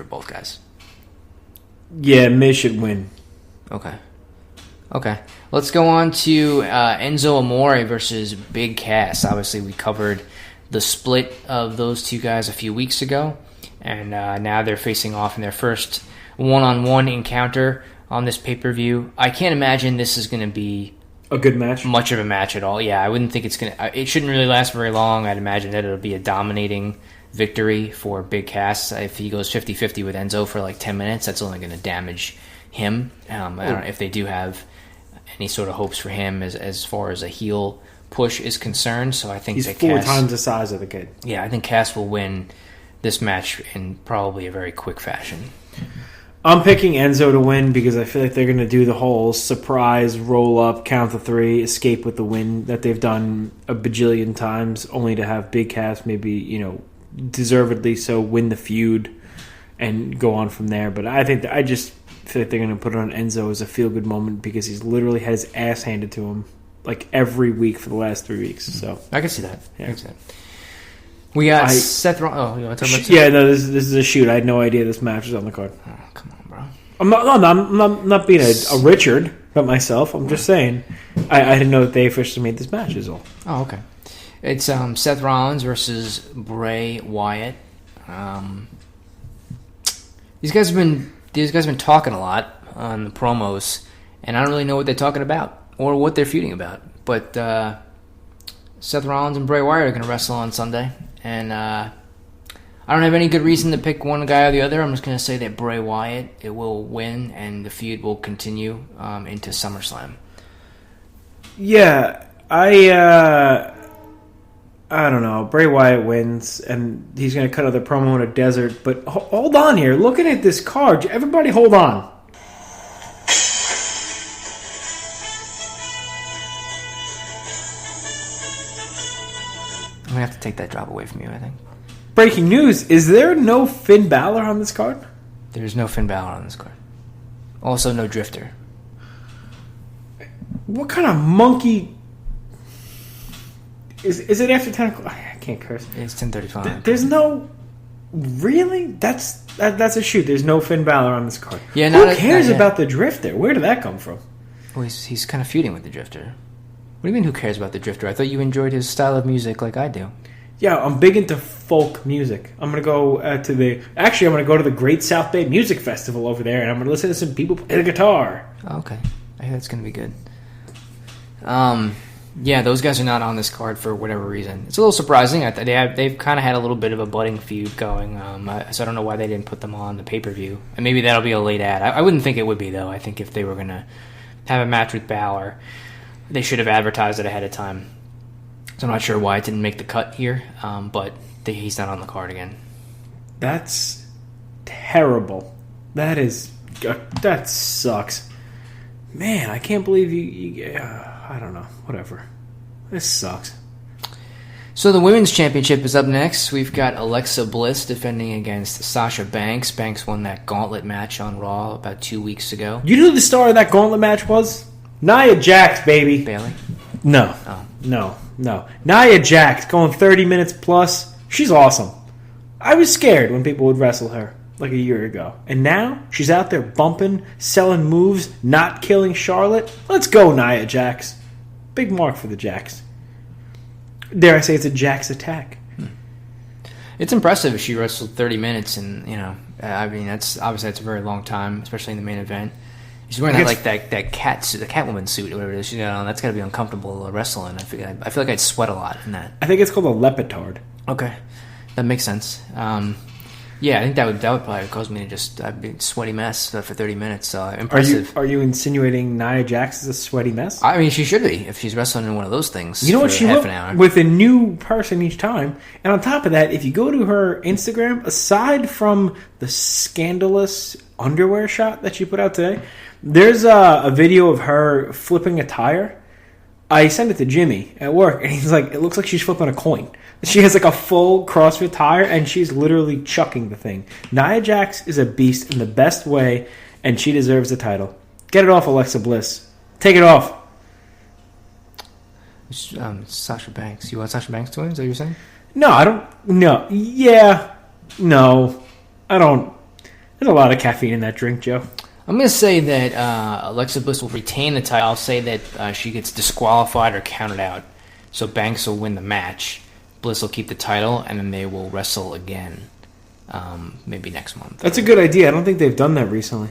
for both guys. Yeah, Miz should win. Okay. Let's go on to Enzo Amore versus Big Cass. Obviously, we covered the split of those two guys a few weeks ago, and now they're facing off in their first one-on-one encounter on this pay-per-view. I can't imagine this is going to be a good match. Much of a match at all. Yeah, I wouldn't think it's going to... It shouldn't really last very long. I'd imagine that it'll be a dominating victory for Big Cass. If he goes 50-50 with Enzo for like 10 minutes, that's only going to damage him. I don't know if they do have any sort of hopes for him as far as a heel push is concerned. So I think he's 4 times the size of the kid. Yeah, I think Cass will win this match in probably a very quick fashion. I'm picking Enzo to win because I feel like they're going to do the whole surprise, roll up, count to 3, escape with the win that they've done a bajillion times, only to have Big Cass maybe, deservedly so win the feud and go on from there. But I just feel like they're going to put it on Enzo as a feel-good moment because he's literally had his ass handed to him like every week for the last 3 weeks. So I can see that. Yeah. I can see that. We got Seth Rollins. Oh, you want to talk about Seth? Yeah, no, this is a shoot. I had no idea this match was on the card. Oh, come on, bro. I'm not being a Richard about myself. I'm just saying I didn't know that they officially made this match is all. Oh, okay. It's Seth Rollins versus Bray Wyatt. These guys have been talking a lot on the promos, and I don't really know what they're talking about or what they're feuding about. But Seth Rollins and Bray Wyatt are going to wrestle on Sunday, and I don't have any good reason to pick one guy or the other. I'm just going to say that Bray Wyatt will win, and the feud will continue into SummerSlam. Yeah, I don't know. Bray Wyatt wins, and he's going to cut out the promo in a desert. But hold on here. Looking at this card, everybody hold on. I'm going to have to take that drop away from you, I think. Breaking news. Is there no Finn Balor on this card? There's no Finn Balor on this card. Also, no Drifter. What kind of monkey... Is it after 10 o'clock? I can't curse. It's 10:35. There's no... Really? That's a shoot. There's no Finn Balor on this card. Yeah, who cares about the Drifter? Where did that come from? Well, he's kind of feuding with the Drifter. What do you mean, who cares about the Drifter? I thought you enjoyed his style of music like I do. Yeah, I'm big into folk music. I'm going to go to the Great South Bay Music Festival over there, and I'm going to listen to some people play the guitar. Oh, okay. I think that's going to be good. Yeah, those guys are not on this card for whatever reason. It's a little surprising. They've kind of had a little bit of a budding feud going, so I don't know why they didn't put them on the pay-per-view. And maybe that'll be a late ad. I wouldn't think it would be, though. I think if they were going to have a match with Balor, they should have advertised it ahead of time. So I'm not sure why it didn't make the cut here, but he's not on the card again. That's terrible. That sucks. Man, I can't believe you I don't know. Whatever. This sucks. So the Women's Championship is up next. We've got Alexa Bliss defending against Sasha Banks. Banks won that gauntlet match on Raw about 2 weeks ago. You know who the star of that gauntlet match was? Nia Jax, baby. Bayley? No. Oh. No. Nia Jax going 30 minutes plus. She's awesome. I was scared when people would wrestle her like a year ago. And now she's out there bumping, selling moves, not killing Charlotte. Let's go, Nia Jax. Big mark for the Jax. Dare I say it's a Jax attack. It's impressive if she wrestled 30 minutes, and that's a very long time, especially in the main event. She's wearing that Catwoman suit or whatever it is. That's got to be uncomfortable wrestling. I feel like I'd sweat a lot in that. I think it's called a leopard. Okay, that makes sense. Yeah, I think that would probably cause me to I'd be a sweaty mess for 30 minutes. So impressive. Are you insinuating Nia Jax is a sweaty mess? I mean, she should be if she's wrestling in one of those things. You know what? She half looked an hour with a new person each time. And on top of that, if you go to her Instagram, aside from the scandalous underwear shot that she put out today, there's a video of her flipping a tire. I sent it to Jimmy at work, and he's like, it looks like she's flipping a coin. She has like a full CrossFit tire, and she's literally chucking the thing. Nia Jax is a beast in the best way, and she deserves the title. Get it off, Alexa Bliss. Take it off. Sasha Banks. You want Sasha Banks to win? Is that what you're saying? No, I don't. No. Yeah. No. I don't. There's a lot of caffeine in that drink, Joe. I'm going to say that Alexa Bliss will retain the title. I'll say that she gets disqualified or counted out. So Banks will win the match. Bliss will keep the title, and then they will wrestle again. Maybe next month. That's a good idea. I don't think they've done that recently.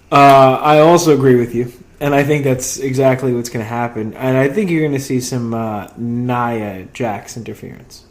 I also agree with you. And I think that's exactly what's going to happen. And I think you're going to see some Nia Jax interference.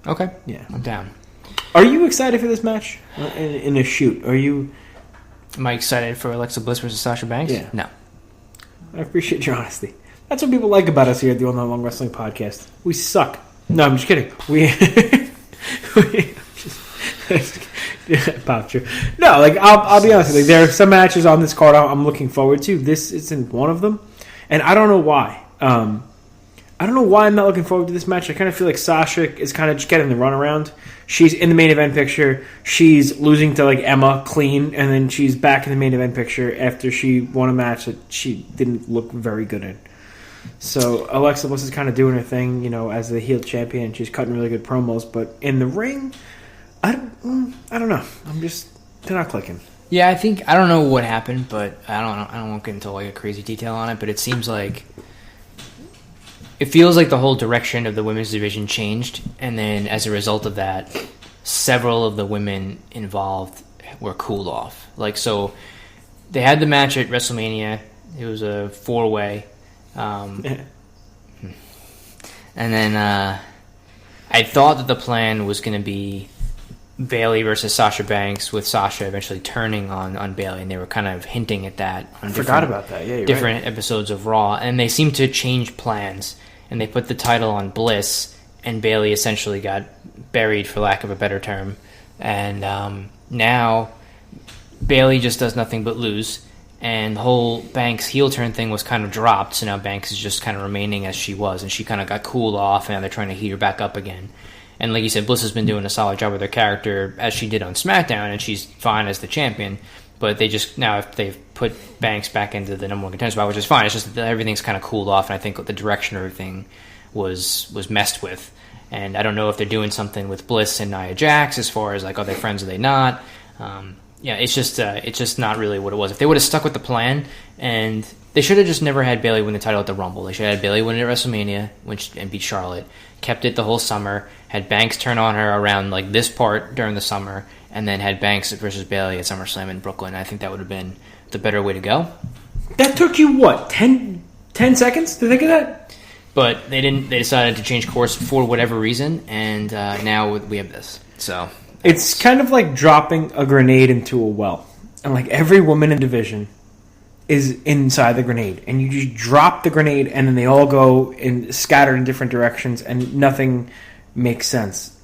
Okay. Yeah. I'm down. Are you excited for this match in a shoot? Are you? Am I excited for Alexa Bliss versus Sasha Banks? Yeah. No. I appreciate your honesty. That's what people like about us here at the All Night Long Wrestling Podcast. We suck. No, I'm just kidding. No, like I'll be honest with you. There are some matches on this card I'm looking forward to. This isn't one of them, and I don't know why. I don't know why I'm not looking forward to this match. I kind of feel like Sasha is kind of just getting the runaround. She's in the main event picture. She's losing to like Emma clean, and then she's back in the main event picture after she won a match that she didn't look very good in. So Alexa Bliss is kind of doing her thing, as the heel champion. She's cutting really good promos, but in the ring, I don't know. They're not clicking. Yeah, I don't know what happened, but I don't know. I don't want to get into like a crazy detail on it, but it seems like it feels like the whole direction of the women's division changed, and then as a result of that, several of the women involved were cooled off. Like, so they had the match at WrestleMania. It was a 4-way. And then I thought that the plan was going to be Bayley versus Sasha Banks, with Sasha eventually turning on Bayley, and they were kind of hinting at that on forgot about that. Yeah, different episodes of Raw, and they seemed to change plans, and they put the title on Bliss, and Bayley essentially got buried, for lack of a better term, and now Bayley just does nothing but lose, and the whole Banks heel turn thing was kind of dropped, so now Banks is just kind of remaining as she was, and she kind of got cooled off, and now they're trying to heat her back up again. And like you said, Bliss has been doing a solid job with her character, as she did on SmackDown, and she's fine as the champion. But they just, now if they've put Banks back into the number one contender spot, which is fine. It's just that everything's kind of cooled off, and I think the direction of everything was messed with. And I don't know if they're doing something with Bliss and Nia Jax as far as like, are they friends or are they not? Yeah, it's just not really what it was. If they would have stuck with the plan, and they should have just never had Bayley win the title at the Rumble. They should have had Bayley win it at WrestleMania and beat Charlotte. Kept it the whole summer. Had Banks turn on her around like this part during the summer, and then had Banks versus Bayley at SummerSlam in Brooklyn. I think that would have been the better way to go. That took you what, 10 seconds to think of that? But they didn't. They decided to change course for whatever reason, and now we have this. So it's kind of like dropping a grenade into a well, and like every woman in the division is inside the grenade, and you just drop the grenade, and then they all go and scatter in different directions, and nothing makes sense.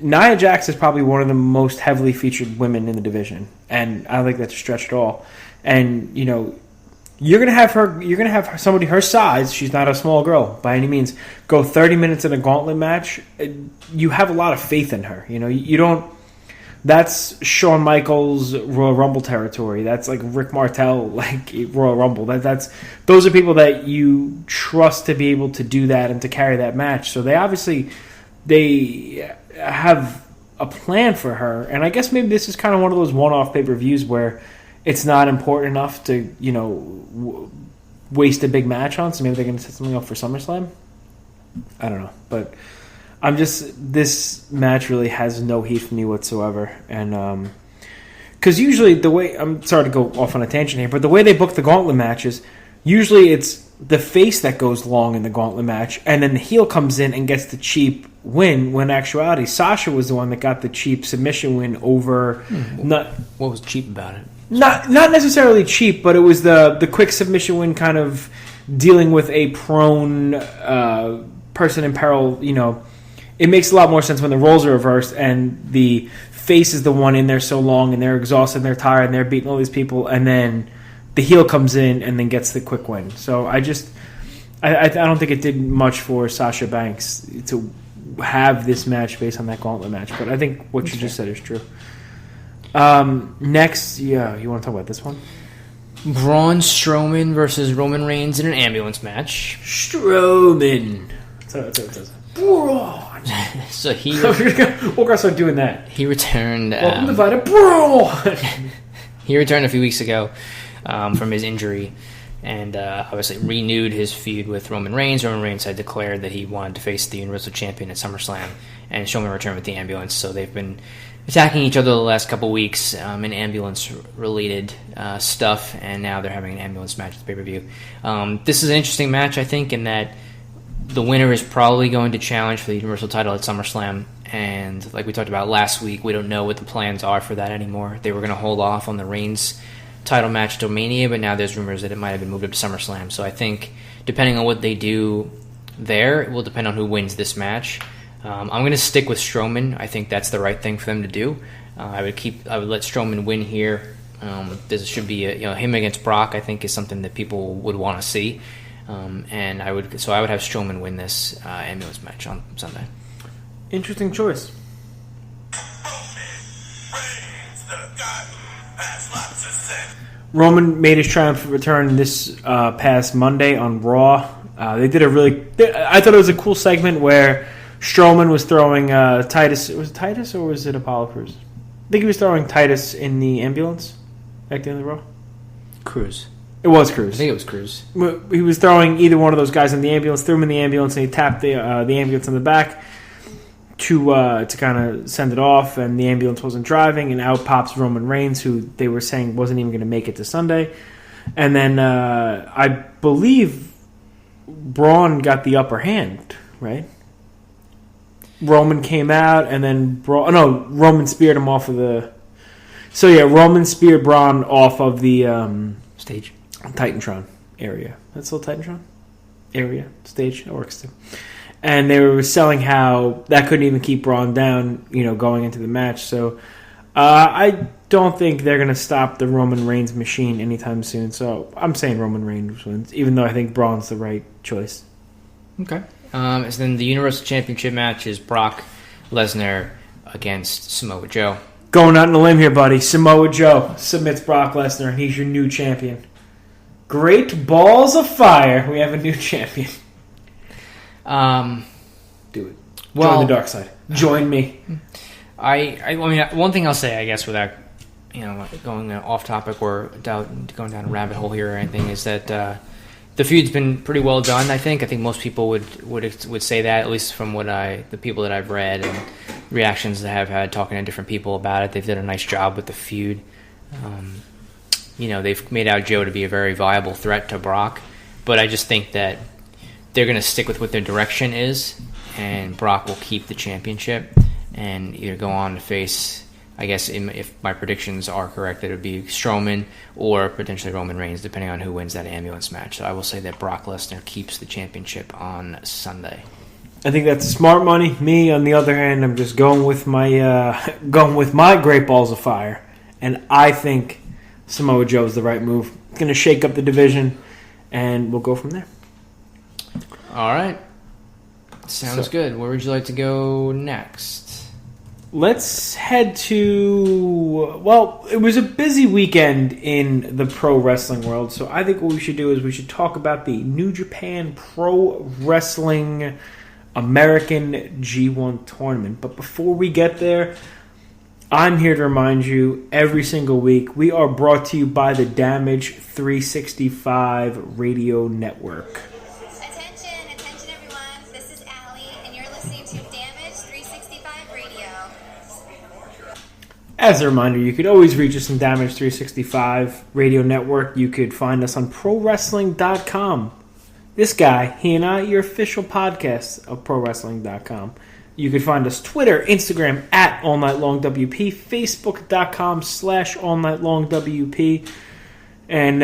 Nia Jax is probably one of the most heavily featured women in the division, and I don't think that's a stretch at all. And you're gonna have somebody her size. She's not a small girl by any means. Go 30 minutes in a gauntlet match. You have a lot of faith in her. You don't. That's Shawn Michaels Royal Rumble territory. That's like Rick Martel, like Royal Rumble. Those are people that you trust to be able to do that and to carry that match. So they have a plan for her, and I guess maybe this is kind of one of those one-off pay-per-views where it's not important enough to waste a big match on. So maybe they're going to set something up for SummerSlam. I don't know, but this match really has no heat for me whatsoever, and because usually the way, I'm sorry to go off on a tangent here, but the way they book the gauntlet matches, usually it's the face that goes long in the gauntlet match, and then the heel comes in and gets the cheap win, when in actuality Sasha was the one that got the cheap submission win over... What was cheap about it? Not necessarily cheap, but it was the quick submission win, kind of dealing with a prone person in peril. It makes a lot more sense when the roles are reversed and the face is the one in there so long, and they're exhausted and they're tired and they're beating all these people, and then the heel comes in and then gets the quick win. So I don't think it did much for Sasha Banks to have this match based on that gauntlet match, but I think what you just said is true. Next, you want to talk about this one? Braun Strowman versus Roman Reigns in an ambulance match. Strowman. That's what it says. Braun. So we're gonna start doing that. He returned. Welcome to Vita Braun. He returned a few weeks ago from his injury, and obviously renewed his feud with Roman Reigns. Roman Reigns had declared that he wanted to face the Universal Champion at SummerSlam, and Strowman returned with the ambulance. So they've been attacking each other the last couple weeks in ambulance-related stuff, and now they're having an ambulance match at the pay-per-view. This is an interesting match, I think, in that the winner is probably going to challenge for the Universal title at SummerSlam, and like we talked about last week, we don't know what the plans are for that anymore. They were going to hold off on the Reigns title match till Mania, but now there's rumors that it might have been moved up to SummerSlam. So I think, depending on what they do there, it will depend on who wins this match. I'm going to stick with Strowman. I think that's the right thing for them to do. I would let Strowman win here. This should be him against Brock. I think is something that people would want to see, and I would have Strowman win this ambulance match on Sunday. Interesting choice. Roman made his triumphant return this past Monday on Raw. They did I thought it was a cool segment where Strowman was throwing Titus. Was it Titus or was it Apollo Crews? I think he was throwing Titus in the ambulance back then in the Raw. Cruz. It was Cruz. I think it was Cruz. He was throwing either one of those guys in the ambulance, threw him in the ambulance, and he tapped the ambulance in the back to kind of send it off, and the ambulance wasn't driving, and out pops Roman Reigns, who they were saying wasn't even going to make it to Sunday. And then I believe Braun got the upper hand, right? Roman came out, and then Roman speared him off of the... So yeah, Roman speared Braun off of the... stage. Titantron area. That's still Titantron? Area. Stage. It works too. And they were selling how that couldn't even keep Braun down, going into the match. So I don't think they're going to stop the Roman Reigns machine anytime soon. So I'm saying Roman Reigns wins, even though I think Braun's the right choice. Okay. So then the Universal Championship match is Brock Lesnar against Samoa Joe. Going out on a limb here, buddy. Samoa Joe submits Brock Lesnar, and he's your new champion. Great balls of fire. We have a new champion. Do it. Join the dark side. Join me. I mean, one thing I'll say, I guess, without going off topic or going down a rabbit hole here or anything, is that the feud's been pretty well done. I think most people would say that, at least from the people that I've read and reactions that I've had talking to different people about it. They've done a nice job with the feud. They've made out Joe to be a very viable threat to Brock, but I just think that they're going to stick with what their direction is, and Brock will keep the championship and either go on to face, I guess, if my predictions are correct, that it would be Strowman or potentially Roman Reigns, depending on who wins that ambulance match. So I will say that Brock Lesnar keeps the championship on Sunday. I think that's smart money. Me, on the other hand, I'm just going with my great balls of fire, and I think Samoa Joe is the right move. It's going to shake up the division, and we'll go from there. All right. Sounds good. Where would you like to go next? Let's head to... Well, it was a busy weekend in the pro wrestling world, so I think what we should do is we should talk about the New Japan Pro Wrestling American G1 tournament. But before we get there, I'm here to remind you, every single week, we are brought to you by the Damage 365 Radio Network. Attention everyone, this is Allie, and you're listening to Damage 365 Radio. As a reminder, you could always reach us on Damage 365 Radio Network. You could find us on ProWrestling.com. This guy, he and I, your official podcast of ProWrestling.com. You can find us Twitter, Instagram, at AllNightLongWP, Facebook.com/AllNightLongWP, and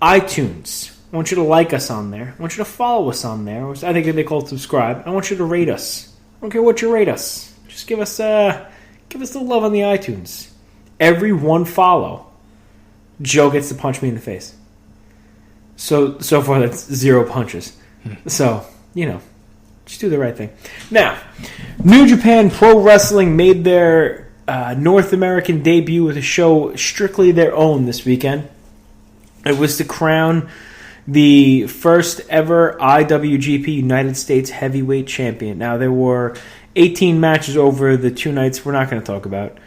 iTunes. I want you to like us on there. I want you to follow us on there. I think they call it subscribe. I want you to rate us. I don't care what you rate us. Just give us the love on the iTunes. Every one follow, Joe gets to punch me in the face. So far that's 0 punches. So, just do the right thing. Now, New Japan Pro Wrestling made their North American debut with a show strictly their own this weekend. It was to crown the first ever IWGP United States Heavyweight Champion. Now, there were 18 matches over the 2 nights we're not going to talk about.